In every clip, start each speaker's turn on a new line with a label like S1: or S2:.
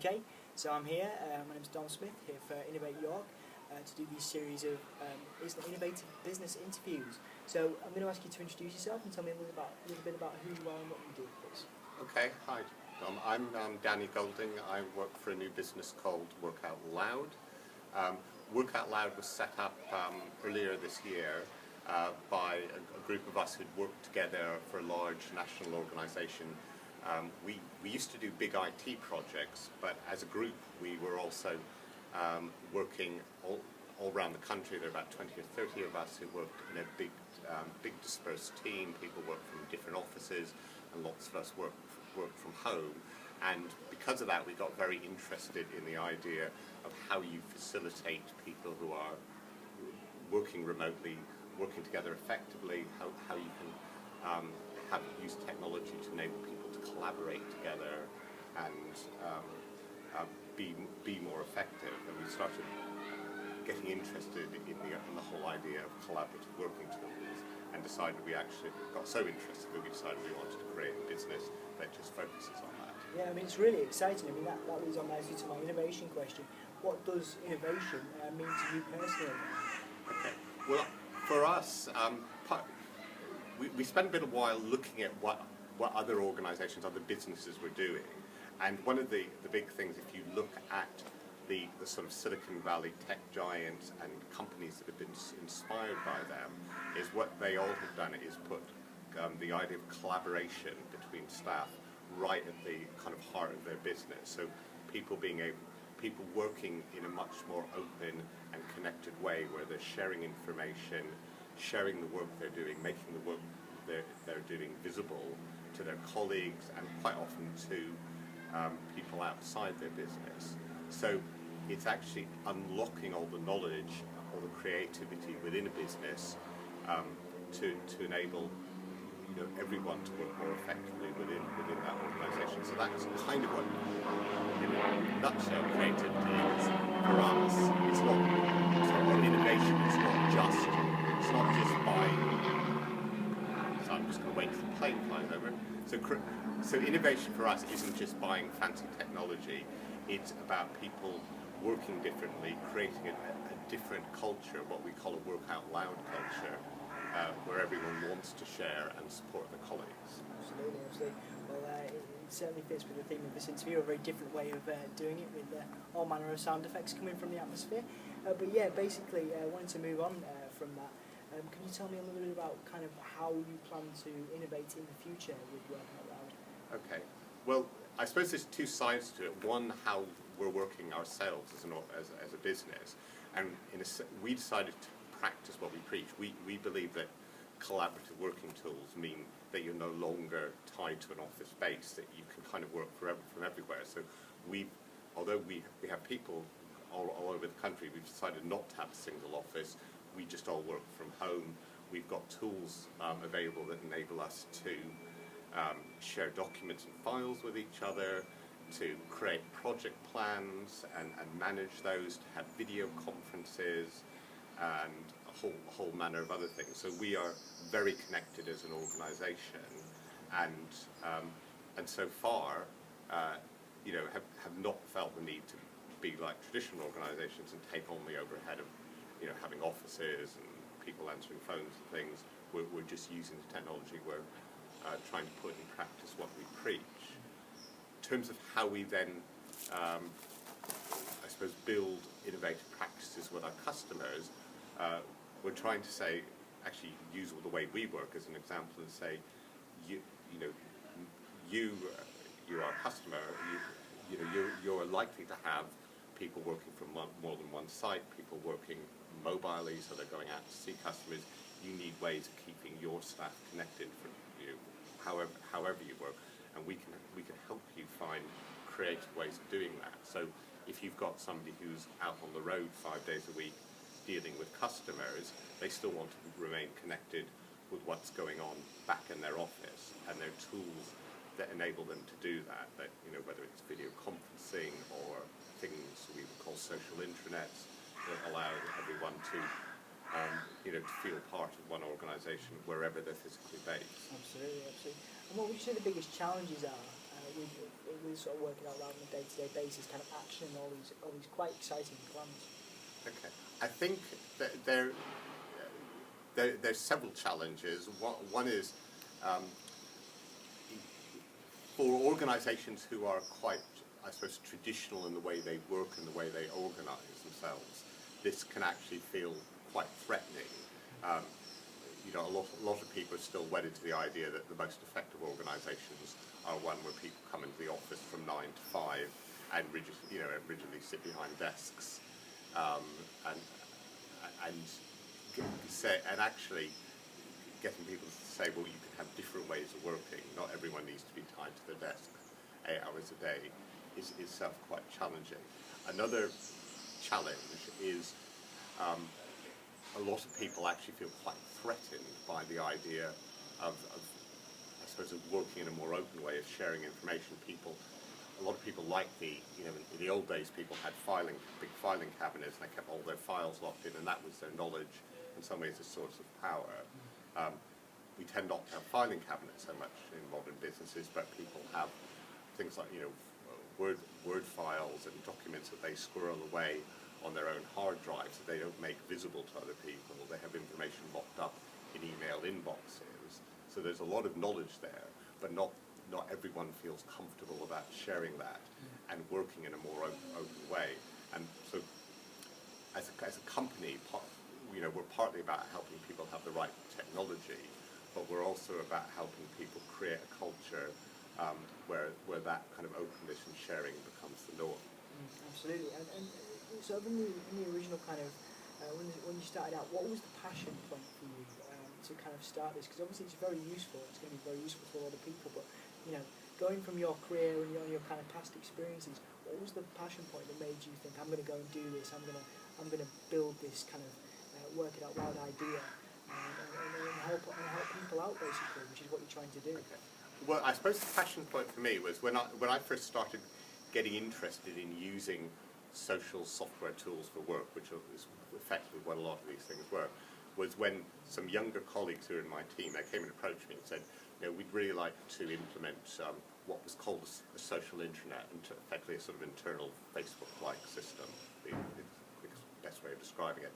S1: Okay, so I'm here, my name's Dom Smith, here for Innovate York, to do these series of innovative business interviews. So I'm going to ask you to introduce yourself and tell me a little bit about who you are and what you do, please.
S2: Okay, hi Dom. I'm Danny Golding. I work for a new business called Work Out Loud. Work Out Loud was set up earlier this year by a group of us who'd worked together for a large national organisation. We used to do big IT projects, but as a group we were also working all around the country. There are about 20 or 30 of us who worked in a big dispersed team. People worked from different offices and lots of us worked from home. And because of that we got very interested in the idea of how you facilitate people who are working remotely, working together effectively, how you can use technology to enable people to collaborate together and be more effective. And we started getting interested in the whole idea of collaborative working tools, and decided we actually got so interested that we decided we wanted to create a business that just focuses on that.
S1: Yeah, I mean it's really exciting. I mean that leads on nicely to my innovation question. What does innovation mean to you personally?
S2: Okay, well for us, we spent a bit of a while looking at what other organisations, other businesses were doing, and one of the big things, if you look at the sort of Silicon Valley tech giants and companies that have been inspired by them, is what they all have done is put the idea of collaboration between staff right at the kind of heart of their business. So people working in a much more open and connected way, where they're sharing information, sharing the work they're doing, making the work they're doing visible to their colleagues and quite often to people outside their business. So it's actually unlocking all the knowledge, all the creativity within a business to enable everyone to work more effectively within that organisation. So that's kind of what, in a nutshell, creativity is for us. It's not innovation. It's not just buying. So I'm just going to wait for the plane flies over. So innovation for us isn't just buying fancy technology. It's about people working differently, creating a different culture, what we call a work out loud culture, where everyone wants to share and support their colleagues.
S1: Absolutely. Well, it certainly fits with the theme of this interview, a very different way of doing it, with all manner of sound effects coming from the atmosphere. But yeah, basically, wanting to move on from that, can you tell me a little bit about kind of how you plan to innovate in the future with Work Out Loud?
S2: Okay. Well, I suppose there's two sides to it. One, how we're working ourselves as a business, and we decided to practice what we preach. We believe that collaborative working tools mean that you're no longer tied to an office space, that you can kind of work from everywhere. So although we have people all over the country, we've decided not to have a single office. We just all work from home. We've got tools available that enable us to share documents and files with each other, to create project plans and manage those, to have video conferences and a whole manner of other things. So we are very connected as an organisation, and so far have not felt the need to be like traditional organisations and take on the overhead of having offices and people answering phones and things. We're just using the technology. We're trying to put in practice what we preach. In terms of how we then, I suppose, build innovative practices with our customers, we're trying to say, actually use the way we work as an example and say, you're our customer, you're likely to have people working from more than one site, people working mobilely, so they're going out to see customers. You need ways of keeping your staff connected for however you work, and we can help you find creative ways of doing that. So if you've got somebody who's out on the road 5 days a week dealing with customers, they still want to remain connected with what's going on back in their office, and there are tools that enable them to do that, whether it's video conferencing or things we would call social intranets that allow everyone to feel part of one organisation wherever they're physically based.
S1: Absolutely. And what would you say the biggest challenges are with with sort of working out loud on a day-to-day basis, kind of actioning all these quite exciting plans?
S2: Okay, I think that there's several challenges. One is for organisations who are quite, I suppose, traditional in the way they work and the way they organise themselves, this can actually feel quite threatening. You know, a lot of people are still wedded to the idea that the most effective organisations are one where people come into the office from 9 to 5 and rigidly sit behind desks and actually getting people to say, well, you can have different ways of working. Not everyone needs to be tied to their desk 8 hours a day is itself quite challenging. Another challenge is a lot of people actually feel quite threatened by the idea of I suppose, of working in a more open way, of sharing information. A lot of people like in the old days, people had big filing cabinets, and they kept all their files locked in, and that was their knowledge, in some ways, a source of power. We tend not to have filing cabinets so much in modern businesses, but people have things like, Word files and documents that they squirrel away on their own hard drives that they don't make visible to other people. They have information locked up in email inboxes. So there's a lot of knowledge there, but not everyone feels comfortable about sharing that and working in a more open way. And so as a company, we're partly about helping people have the right technology, but we're also about helping people create a culture where that kind of openness and sharing becomes the norm.
S1: Absolutely. And so in the original kind of, when you started out, what was the passion point for you to kind of start this? Because obviously it's very useful, it's going to be very useful to a lot of people, but going from your career and your kind of past experiences, what was the passion point that made you think, I'm going to go and do this, I'm going to build this kind of work it out loud idea and help people out, basically, which is what you're trying to do?
S2: Okay. Well, I suppose the passion point for me was when I first started getting interested in using social software tools for work, which is effectively what a lot of these things were, was when some younger colleagues who were in my team, they came and approached me and said, we'd really like to implement what was called a social intranet, and effectively a sort of internal Facebook-like system, the best way of describing it.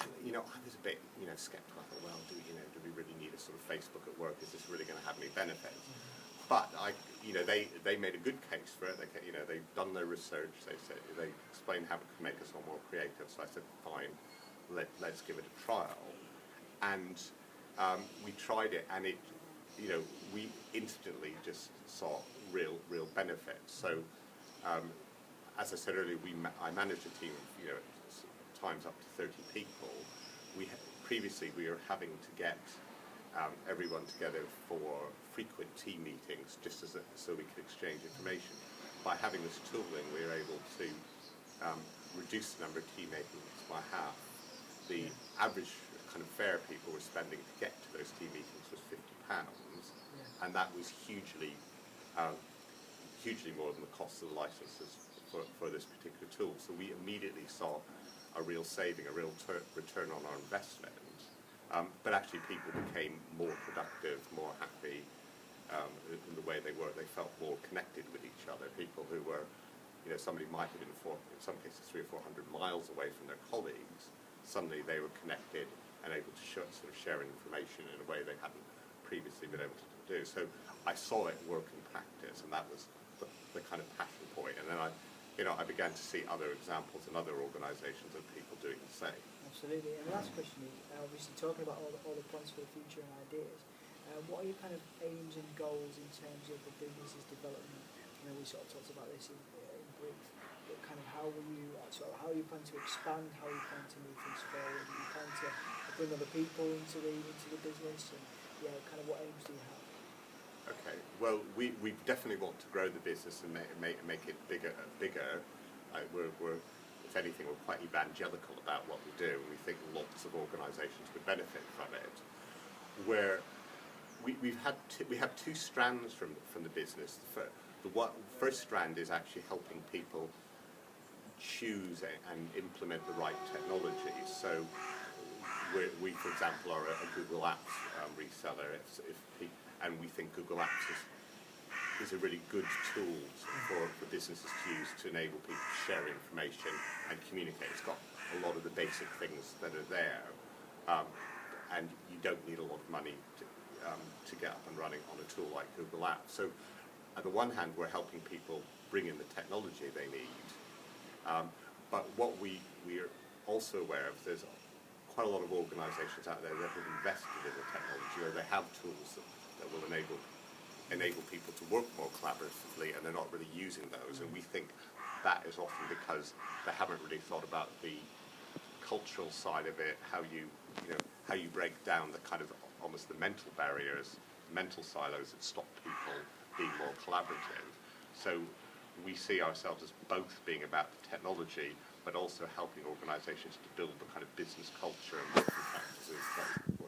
S2: And I was a bit skeptical. I thought, well, do we really need a sort of Facebook at work? Is this really going to have any benefits? But they made a good case for it. They've done their research. They explained how it can make us all more creative. So I said, fine, let's give it a trial. And we tried it, and we instantly just saw real benefits. So as I said earlier, I managed a team of times up to 30 people. Previously we were having to get everyone together for frequent team meetings just so we could exchange information. By having this tooling, we were able to reduce the number of team meetings by half. The average kind of fare people were spending to get to those team meetings was £50, and that was hugely more than the cost of the licenses for this particular tool. So we immediately saw a real saving, a real return on our investment. But actually people became more productive, more happy in the way they were. They felt more connected with each other. People who were, somebody might have been in some cases 300 or 400 miles away from their colleagues, suddenly they were connected and able to sort of share information in a way they hadn't previously been able to do. So I saw it work in practice, and that was the kind of passion point. And then I began to see other examples in other organisations of people doing the same.
S1: Absolutely. And the last question is, obviously talking about all the plans for the future and ideas, what are your kind of aims and goals in terms of the business's development? We sort of talked about this in brief, but kind of how are you planning to expand, how are you planning to move things forward, are you planning to bring other people into the business, and kind of what aims do you have?
S2: Okay, well, we definitely want to grow the business and make it bigger. We're, if anything, we're quite evangelical about what we do, and we think lots of organisations would benefit from it. Where we have two strands from the business. The first strand is actually helping people choose and implement the right technologies. So we for example, are a Google Apps reseller. And we think Google Apps is a really good tool for businesses to use to enable people to share information and communicate. It's got a lot of the basic things that are there, and you don't need a lot of money to get up and running on a tool like Google Apps. So on the one hand, we're helping people bring in the technology they need, but what we're also aware of, there's quite a lot of organisations out there that have invested in the technology, or they have tools that will enable people to work more collaboratively, and they're not really using those. And we think that is often because they haven't really thought about the cultural side of it, how you break down the kind of almost the mental barriers, mental silos that stop people being more collaborative. So we see ourselves as both being about the technology, but also helping organisations to build the kind of business culture and working practices that